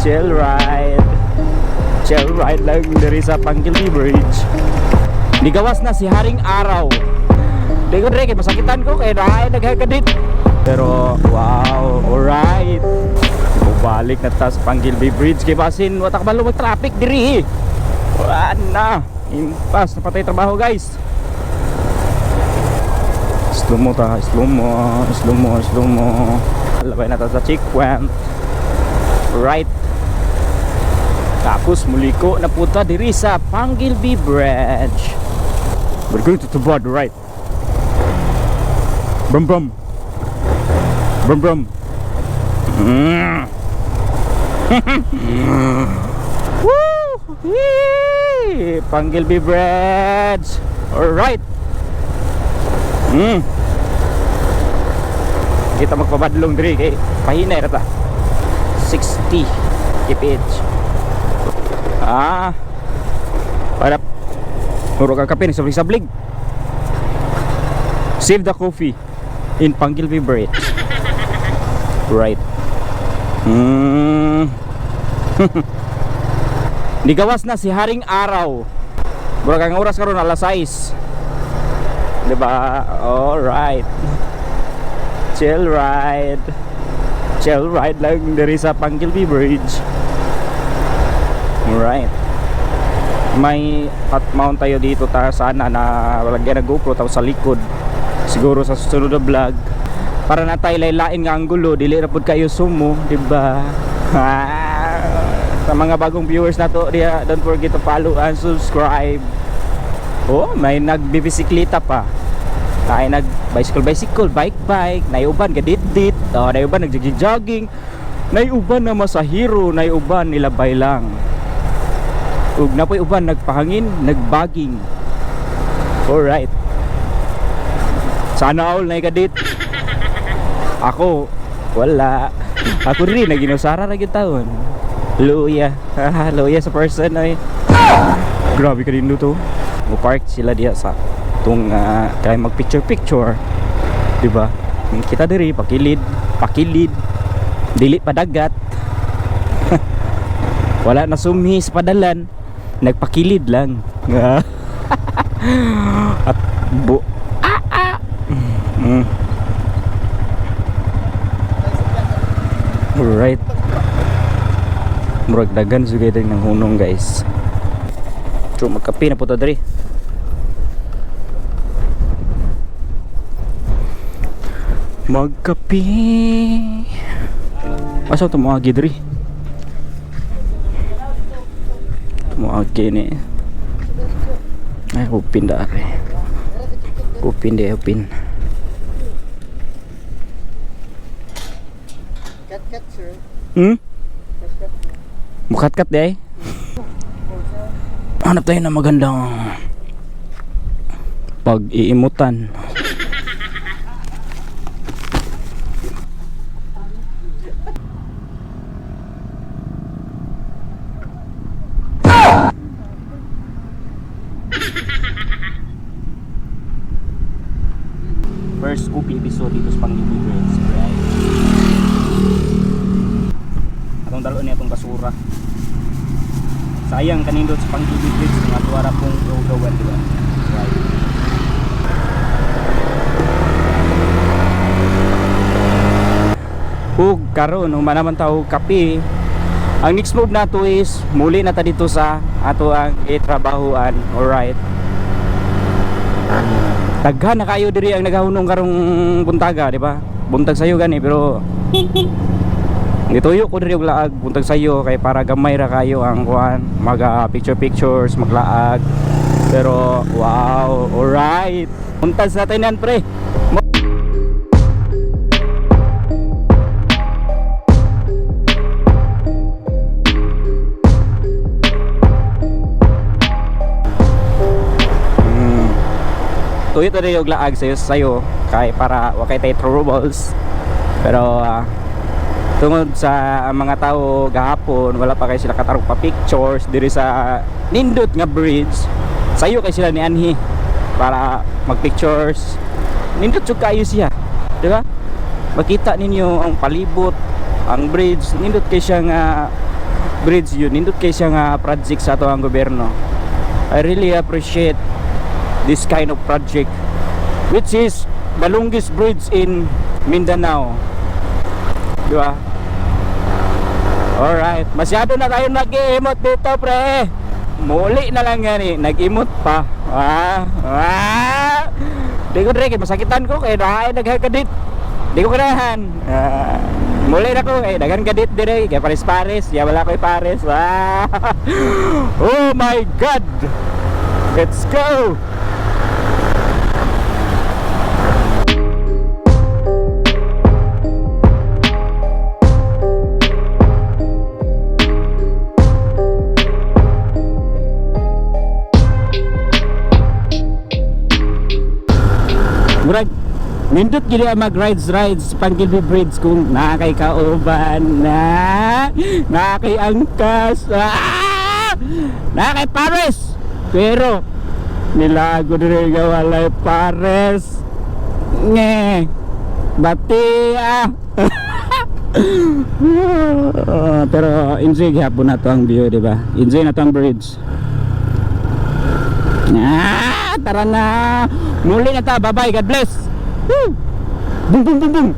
Chill ride lang dari sa Pangkilby Bridge. Digawas na si Haring Araw. Di ko rin, masakitan ko kaya naghagkadit. Pero wow, alright. Balik na ta sa Pangkilby Bridge. Kaya basin, watak balo mag-traffic diri. Wala na. Impas, napatay trabaho guys. Slow mo ta, slow mo. Labay na ta sa checkpoint. Right. Tapos muliko na punta diri sa Pangkilby Bridge. We're going to Tubod, right? Brum brum. Woo! Yee! Pangkilby Bridge. Alright. Kita magpabadlong diri kay pahinay ra ta. 60 kph. Para puro ka kape sa sablig. Save the coffee in Pangkilby Bridge. Right. Digawas na si Haring Araw. Mura kang oras karon alas 6. Diba? Alright. Chill ride lang dari sa Pangkilby Bridge. Alright. May hot mount tayo dito sana na lagyan na GoPro tapos sa likod. Siguro sa susunod na vlog para na tayo laylain nga ang gulo, dili na pud kayo sumo, diba? Sa mga bagong viewers na to, don't forget to follow and subscribe. Oh, may nagbibisikleta pa. Ay nag-bicycle, bike, naiuban gadit-dit, naiuban nag-jogging, naiuban na masahiro, naiuban nilabay lang. Ug napoy uban nagpahangin, nagbaging. Alright. Sana all na ikadit. Ako, wala. Ako rin, naginusara na yung taon. Luya. Luya sa person ay. Grabe ka din to. Park sila diya sa itong kaya mag picture. Diba? Kita diri, pakilid. Dili padagat. Wala na sumhis padalan. Nagpakilid lang. At Alright. Murag dagan sugay din ng hunong guys. So magkape na po ta diri. Magkape. Asa to mga gidri? Agi ni ay upin dari upin kat sir kat deh hanap tayo na magandang pag-iimutan. First scoopy episode dito sa Pangkilby Bridge. Right. Atong dalo niya itong basura. Sayang kanindot sa Pangkilby Bridge ng atuara pong gawan, diba? Right. Ug karon uma naman tawo kape. Ang next move nato is muli na ta dito sa ato ang itrabahuan. Alright. Daghan na kayo diri ang naghahunong karong buntaga, di ba? Buntag sayo gani pero gituyo ko diri og laag buntag sayo kay para gamay ra kayo ang kuan, pictures, maglaag. Pero wow, alright. Buntag sa tanan pre. Tuyo to yung laag sayo kay para wakay tayo troubles. Pero tungod sa mga tao gahapon wala pa kay sila katarong pa pictures diri sa nindot nga bridge. Sayo kay sila ni Anhi para mag pictures. Nindot jud kayo siya, di ba? Makita ninyo ang palibot, ang bridge, nindot kay siya nga bridge yun. Nindot kay siya nga project sa ato ang gobyerno. I really appreciate this kind of project, which is the longest bridge in Mindanao. Di ba? Alright, masyado na tayo nag-i-emote dito, pre. Muli na lang yan eh, nag-emote pa. Di ko rin, masakitan ko kaya nagkakadit. Di ko kanahan. Muli na ko, dagan kadit dire, kaya pares-pares, ya wala ko'y pares. Oh my God! Let's go! Murag nindot gini ang mag-rides pang Gilby Bridge kung nakay kauban nakay angkas nakay pares, pero nilago din nga walay pares bati pero enjoy gihapon na to ang view, diba? Enjoy na to ang bridge. Tara na, muli na ta, bye bye, God bless. Woo! Boom boom boom boom.